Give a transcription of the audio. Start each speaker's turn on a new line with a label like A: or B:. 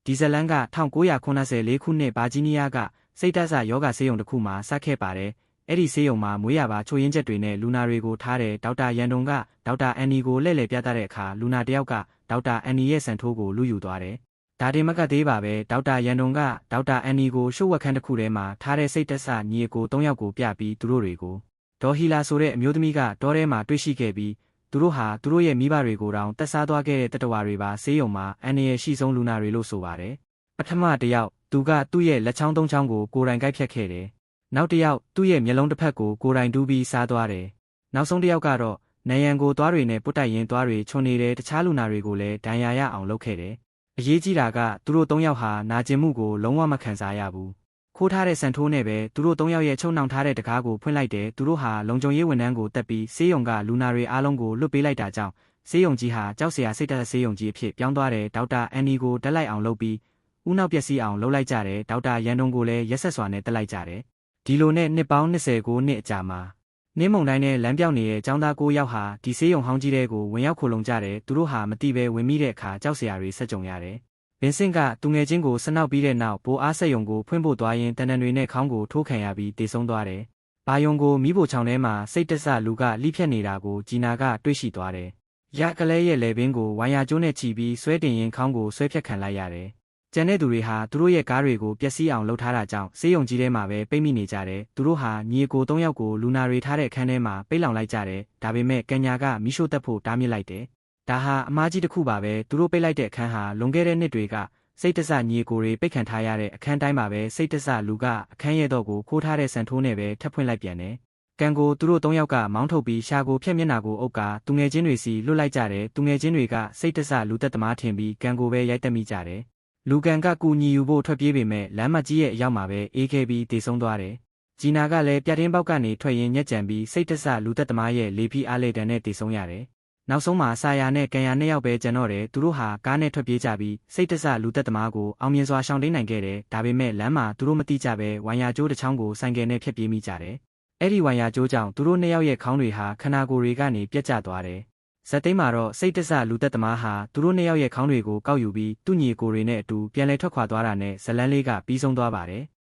A: ဒီဇလန်က1984ခုနှစ်ဗာဂျီးနီးယားကစိတ်ဓာတ်ဆယောဂဆေးရုံတစ်ခုမှာစခဲ့ပါတယ်။အဲ့ဒီဆေးရုံမှာမွေးရပါချို့ယင်းချက်တွေနဲ့လူနာတွေကိုထားတဲ့ဒေါက်တာရန်တုံကဒေါက်တာအန်နီကိုလှည့်လည်ပြသတဲ့အခါလူနာတစ်ယောက်ကဒေါက်တာအန်နီရဲ့စံထိုးကိုလူယူသွားတယ်။ဒါတင်မကသေးပါပဲဒေါက်တာရန်တုံကဒေါက်တာအန်နီကိုရှုပ်ဝက်ခန်းတစ်ခုထဲမှာထားတဲ့စိတ်ဓာတ်ဆညီအကို3ယောက်ကိုပြပြီးသူတို့တွေကိုဒေါ်ဟီလာဆိုတဲ့အမျိုးသမီးကတောထဲမှာတွေ့ရှိခဲ့ပြီးသူတို့ဟာသူတို့ရဲ့မိဘတွေကိုတောင်တက်စားသွားခဲ့တဲ့တတဝါတွေပါဆေးရုံမှာအန်နီရဲ့ရှိဆုံးလူနာတွေလို့ဆိုပါတယ်။ပထမတစ်ယောက်သူကသူ့ရဲ့လက်ချောင်း3ချောင်းကိုကိုယ်တိုင်ကိုက်ဖြတ်ခဲ့တယ်။နောက်တစ်ယောက်သူ့ရဲ့မျက်လုံးတစ်ဖက်ကိုကိုယ်တိုင်တူးပြီးစားသွားတယ်။နောက်ဆုံးတစ်ယောက်ကတော့နယံကိုသွားတွေနဲ့ပုတ်တိုက်ရင်သွားတွေချွန်နေတဲ့တခြားလူနာတွေကိုလည်းဒဏ်ရာရအောင်လုပ်ခဲ့တယ်။အရေးကြီးတာကသူတို့3ယောက်ဟာနာကျင်မှုကိုလုံးဝမခံစားရဘူး။ခိုးထားတဲ့စံထိုးနဲ့ပဲသူတို့3ယောက်ရဲ့ချုံနှောင်ထားတဲ့တကားကိုဖွင့်လိုက်တယ်သူတို့ဟာလုံခြုံရေးဝန်ထမ်းကိုတက်ပြီးဆေးရုံကလူနာတွေအားလုံးကိုလွတ်ပေးလိုက်တာကြောင့်ဆေးရုံကြီးဟာကြောက်စရာစိတ်ဓာတ်ဆေးရုံကြီးအဖြစ်ပြောင်းသွားတယ်ဒေါက်တာအန်နီကိုတက်လိုက်အောင်လုပ်ပြီးဦးနောက်ပျက်စီးအောင်လုပ်လိုက်ကြတယ်ဒေါက်တာရန်တုံကိုလည်းရက်ဆက်စွာနဲ့တက်လိုက်ကြတယ်ဒီလိုနဲ့နှစ်ပေါင်း29နှစ်အကြာမှာနင်းမုံတိုင်းနဲ့လမ်းပြောင်းနေတဲ့ចောင်းသား9ယောက်ဟာဒီဆေးရုံဟောင်းကြီးတဲကိုဝင်ရောက်ခိုလုံကြတယ်သူတို့ဟာမတိပဲဝင်မိတဲ့အခါကြောက်စရာတွေဆက်ကြုံရတယ်ဗင်ဆင့်ကသူငယ်ချင်းကိုဆနောက်ပြီးတဲ့နောက်ဘိုးအားဆက်ယုံကိုဖွင့်ဖို့သွားရင်တန်တန်တွေနဲ့ခေါင်းကိုထိုးခံရပြီးတေဆုံးသွားတယ်ဘာယုံကိုမိဖို့ချောင်းထဲမှာစိတ်တဆလူကလိဖြတ်နေတာကိုဂျီနာကတွေ့ရှိသွားတယ်ရကလေးရဲ့လေပင်ကိုဝိုင်ယာကျိုးနဲ့ချီပြီးဆွဲတင်ရင်ခေါင်းကိုဆွဲဖြတ်ခံလိုက်ရတယ်ကျန်တဲ့သူတွေဟာသူတို့ရဲ့ကားတွေကိုပျက်စီးအောင်လုပ်ထားတာကြောင့်ဆေးရုံကြီးထဲမှာပဲပိတ်မိနေကြတယ်သူတို့ဟာညီအကို3ယောက်ကိုလူနာတွေထားတဲ့အခန်းထဲမှာပိတ်လောင်လိုက်ကြတယ်ဒါပေမဲ့ကညာကမိရှို့တက်ဖို့တားမြစ်လိုက်တယ်ဒါဟာအမားကြီးတစ်ခုပါပဲသူတို့ပိတ်လိုက်တဲ့အခန်းဟာလွန်ခဲ့တဲ့နှစ်တွေကစိတ်တဆညီအကိုတွေပိတ်ခံထားရတဲ့အခန်းတိုင်းမှာပဲစိတ်တဆလူကအခန်းရဲ့တော့ကိုခိုးထားတဲ့စံထိုးနဲ့ပဲထပ်ဖွင့်လိုက်ပြန်တယ်ကန်ကိုသူတို့3ယောက်ကမောင်းထုတ်ပြီးရှာကိုဖြက်မျက်နှာကိုအုပ်ကသူငယ်ချင်းတွေစီလွတ်လိုက်ကြတယ်သူငယ်ချင်းတွေကစိတ်တဆလူသက်သမားထင်ပြီးကန်ကိုပဲရိုက်တက်မိကြတယ်လူကန်ကကူညီယူဖို့ထွက်ပြေးပေမဲ့လမ်းမကြီးရဲ့အရောက်မှာပဲအေးခဲပြီးတေဆုံးသွားတယ်ဂျီနာကလည်းပြတင်းပေါက်ကနေထွက်ရင်းညက်ကြံပြီးစိတ်တဆလူသက်သမားရဲ့လေဖီအားလေတန်နဲ့တေဆုံးရတယ်နောက်ဆုံးမှာဆာယာနဲ့ကန်ယာ2ယောက်ပဲကျန်တော့တယ်သူတို့ဟာကားနဲ့ထွက်ပြေးကြပြီးစိတ်တဆလူသက်သမားကိုအောင်မြင်စွာရှောင်တိန်နိုင်ခဲ့တယ်ဒါပေမဲ့လမ်းမှာသူတို့မတိကြပဲဝိုင်ယာကျိုးတစ်ချောင်းကိုဆိုင်ကယ်နဲ့ဖျက်ပြေးမိကြတယ်အဲ့ဒီဝိုင်ယာကျိုးကြောင့်သူတို့2ယောက်ရဲ့ခေါင်းတွေဟာခနာကိုယ်တွေကနေပြတ်ကျသွားတယ်ဇက်သိမ်းမှာတော့စိတ်တဆလူသက်သမားဟာသူတို့2ယောက်ရဲ့ခေါင်းတွေကိုကောက်ယူပြီးသူ့ညီကိုယ်တွေနဲ့အတူပြန်လည်ထွက်ခွာသွားတာနဲ့ဇလန်းလေးကပြီးဆုံးသွားပါတယ်